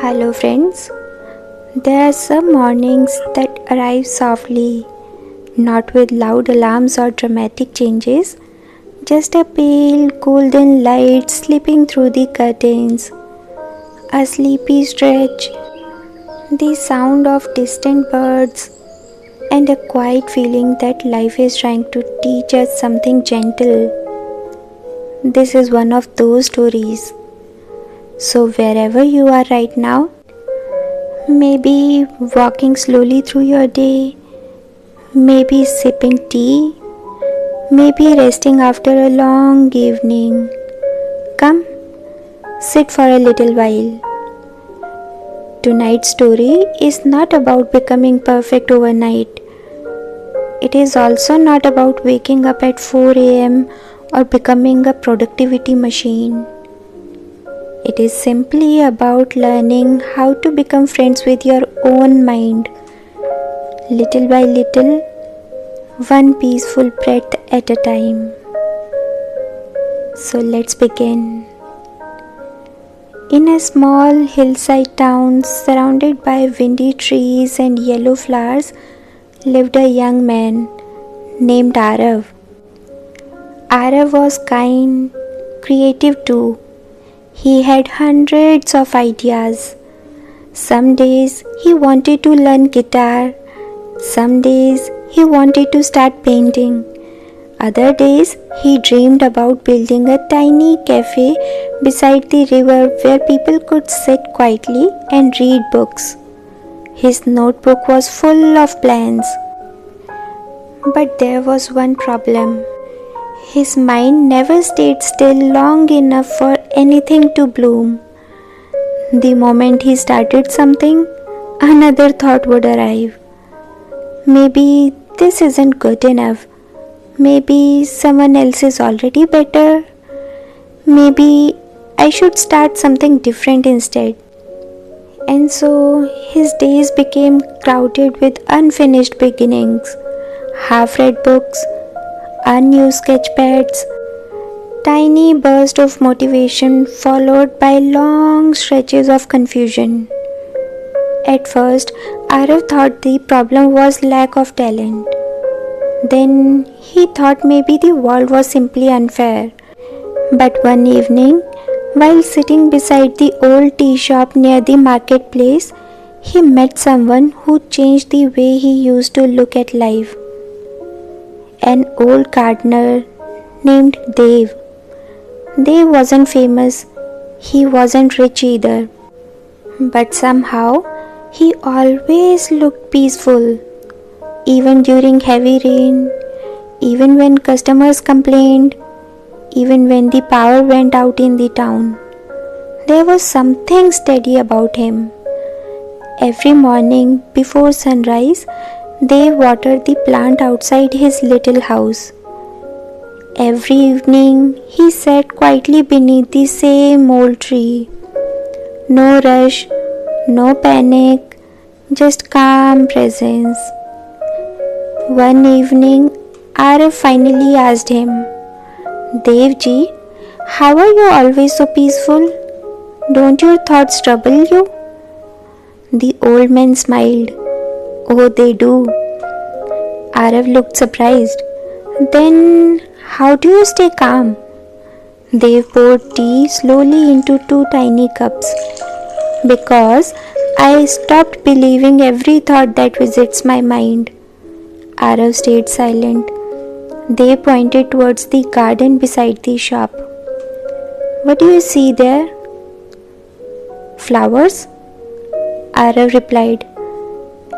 Hello friends, there are some mornings that arrive softly, not with loud alarms or dramatic changes, just a pale golden light slipping through the curtains, a sleepy stretch, the sound of distant birds, and a quiet feeling that life is trying to teach us something gentle. This is one of those stories. So, wherever you are right now, maybe walking slowly through your day, maybe sipping tea, maybe resting after a long evening. Come, sit for a little while. Tonight's story is not about becoming perfect overnight. It is also not about waking up at 4 am or becoming a productivity machine. It is simply about learning how to become friends with your own mind, little by little, one peaceful breath at a time. So let's begin. In a small hillside town surrounded by windy trees and yellow flowers lived a young man named Arav. Arav was kind, creative too. He had hundreds of ideas. Some days he wanted to learn guitar. Some days he wanted to start painting. Other days he dreamed about building a tiny cafe beside the river where people could sit quietly and read books. His notebook was full of plans. But there was one problem. His mind never stayed still long enough for anything to bloom. The moment he started something, another thought would arrive. Maybe this isn't good enough. Maybe someone else is already better. Maybe I should start something different instead. And so his days became crowded with unfinished beginnings, half-read books, unused sketchpads, tiny bursts of motivation followed by long stretches of confusion. At first, Arav thought the problem was lack of talent. Then he thought maybe the world was simply unfair. But one evening, while sitting beside the old tea shop near the marketplace, he met someone who changed the way he used to look at life. An old gardener named Dev. Dev wasn't famous, he wasn't rich either. But somehow, he always looked peaceful. Even during heavy rain, even when customers complained, even when the power went out in the town. There was something steady about him. Every morning before sunrise, they watered the plant outside his little house. Every evening, he sat quietly beneath the same old tree. No rush, no panic, just calm presence. One evening, Arav finally asked him, Devji, how are you always so peaceful? Don't your thoughts trouble you? The old man smiled. Oh, they do. Arav looked surprised. Then, how do you stay calm? They poured tea slowly into 2 tiny cups. Because I stopped believing every thought that visits my mind. Arav stayed silent. They pointed towards the garden beside the shop. What do you see there? Flowers? Arav replied.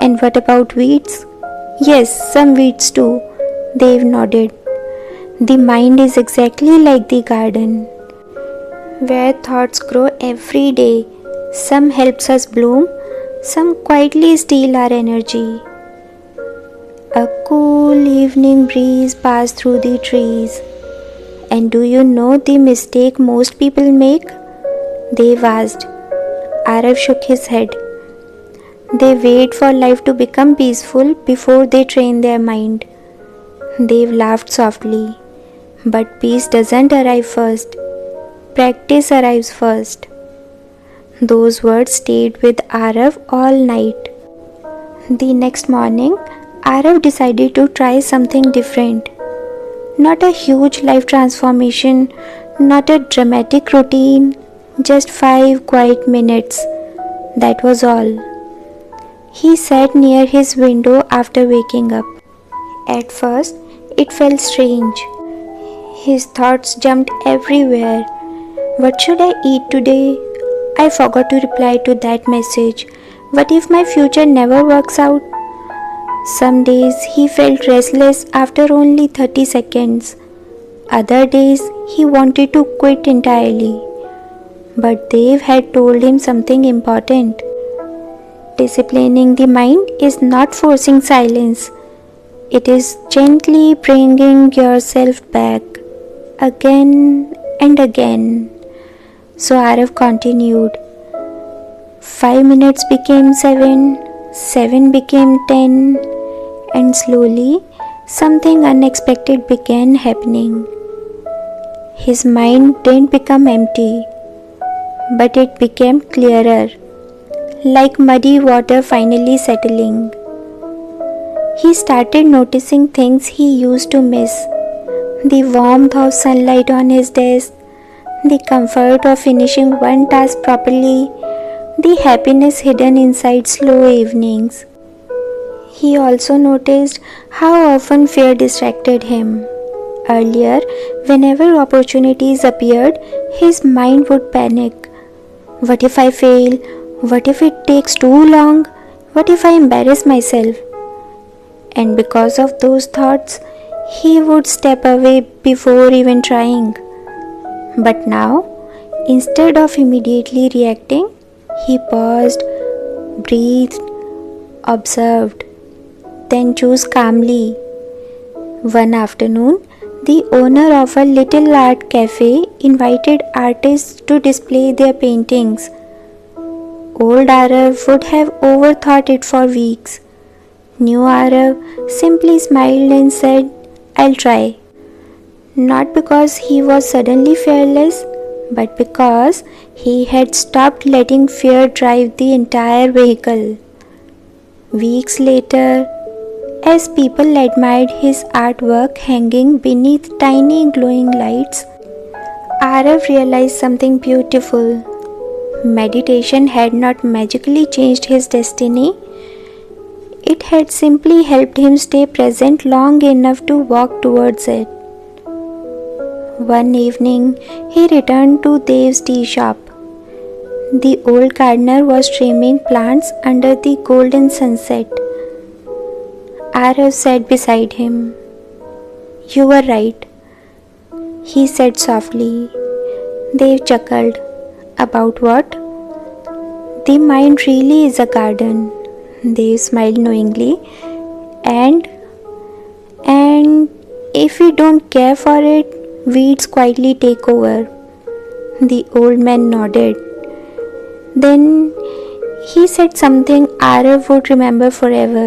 And what about weeds? Yes, some weeds too. Dev nodded. The mind is exactly like the garden, where thoughts grow every day. Some helps us bloom, some quietly steal our energy. A cool evening breeze passed through the trees. And do you know the mistake most people make? Dev asked. Arav shook his head. They wait for life to become peaceful before they train their mind. Dev laughed softly. But peace doesn't arrive first. Practice arrives first. Those words stayed with Arav all night. The next morning, Arav decided to try something different. Not a huge life transformation, not a dramatic routine, just 5 quiet minutes. That was all. He sat near his window after waking up. At first, it felt strange. His thoughts jumped everywhere. What should I eat today? I forgot to reply to that message. What if my future never works out? Some days he felt restless after only 30 seconds. Other days he wanted to quit entirely. But Dev had told him something important. Disciplining the mind is not forcing silence. It is gently bringing yourself back again and again. So Arav continued. 5 minutes became 7, 7 became 10, and slowly something unexpected began happening. His mind didn't become empty, but it became clearer, like muddy water finally settling. He started noticing things he used to miss: the warmth of sunlight on his desk, the comfort of finishing one task properly, the happiness hidden inside slow evenings. He also noticed how often fear distracted him. Earlier, whenever opportunities appeared, his mind would panic. What if I fail? What if it takes too long? What if I embarrass myself? And because of those thoughts, he would step away before even trying. But now, instead of immediately reacting, he paused, breathed, observed, then chose calmly. One afternoon, the owner of a little art cafe invited artists to display their paintings. Old Arav would have overthought it for weeks. New Arav simply smiled and said, "I'll try." Not because he was suddenly fearless, but because he had stopped letting fear drive the entire vehicle. Weeks later, as people admired his artwork hanging beneath tiny glowing lights, Arav realized something beautiful. Meditation had not magically changed his destiny. It had simply helped him stay present long enough to walk towards it. One evening, he returned to Dev's tea shop. The old gardener was trimming plants under the golden sunset. Arav sat beside him. "You were right," he said softly. Dev chuckled. "About what?" "The mind really is a garden." Dev smiled knowingly. And if we don't care for it, weeds quietly take over." The old man nodded. Then he said something Arav would remember forever.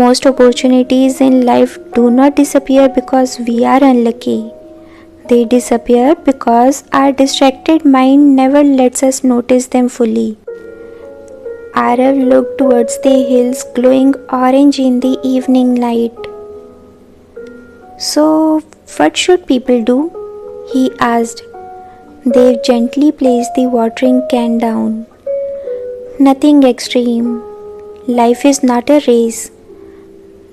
Most opportunities in life do not disappear because we are unlucky. They disappear because our distracted mind never lets us notice them fully. Arav looked towards the hills glowing orange in the evening light. "So, what should people do?" he asked. They gently placed the watering can down. "Nothing extreme. Life is not a race."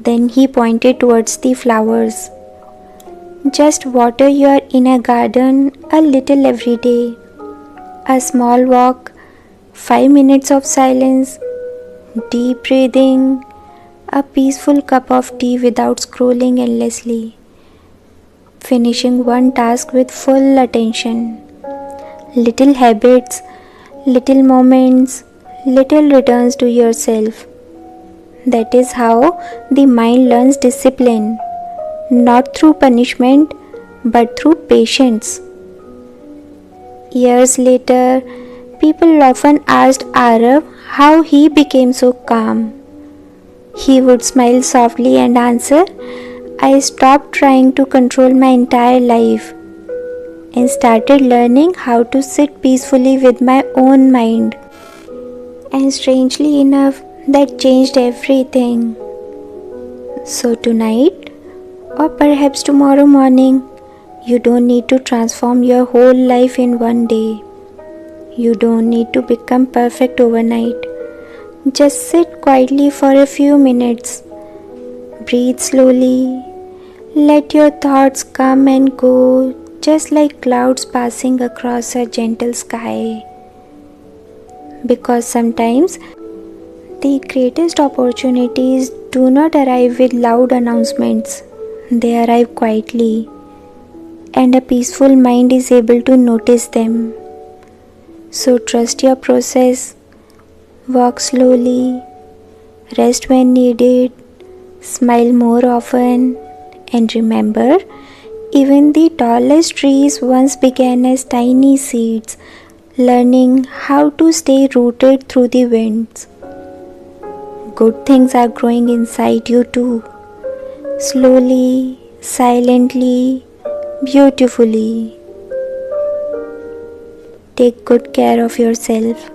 Then he pointed towards the flowers. "Just water your inner garden a little every day. A small walk, 5 minutes of silence, deep breathing, a peaceful cup of tea without scrolling endlessly. Finishing one task with full attention. Little habits, little moments, little returns to yourself. That is how the mind learns discipline, not through punishment, but through patience." Years later, people often asked Arav how he became so calm. He would smile softly and answer, "I stopped trying to control my entire life. and started learning how to sit peacefully with my own mind. And strangely enough, that changed everything. So tonight, or perhaps tomorrow morning, you don't need to transform your whole life in one day. You don't need to become perfect overnight. Just sit quietly for a few minutes. Breathe slowly. Let your thoughts come and go, just like clouds passing across a gentle sky. Because sometimes the greatest opportunities do not arrive with loud announcements, they arrive quietly, and a peaceful mind is able to notice them. So trust your process, walk slowly, rest when needed, smile more often, and remember, even the tallest trees once began as tiny seeds, learning how to stay rooted through the winds. Good things are growing inside you too, slowly, silently, beautifully. Take good care of yourself.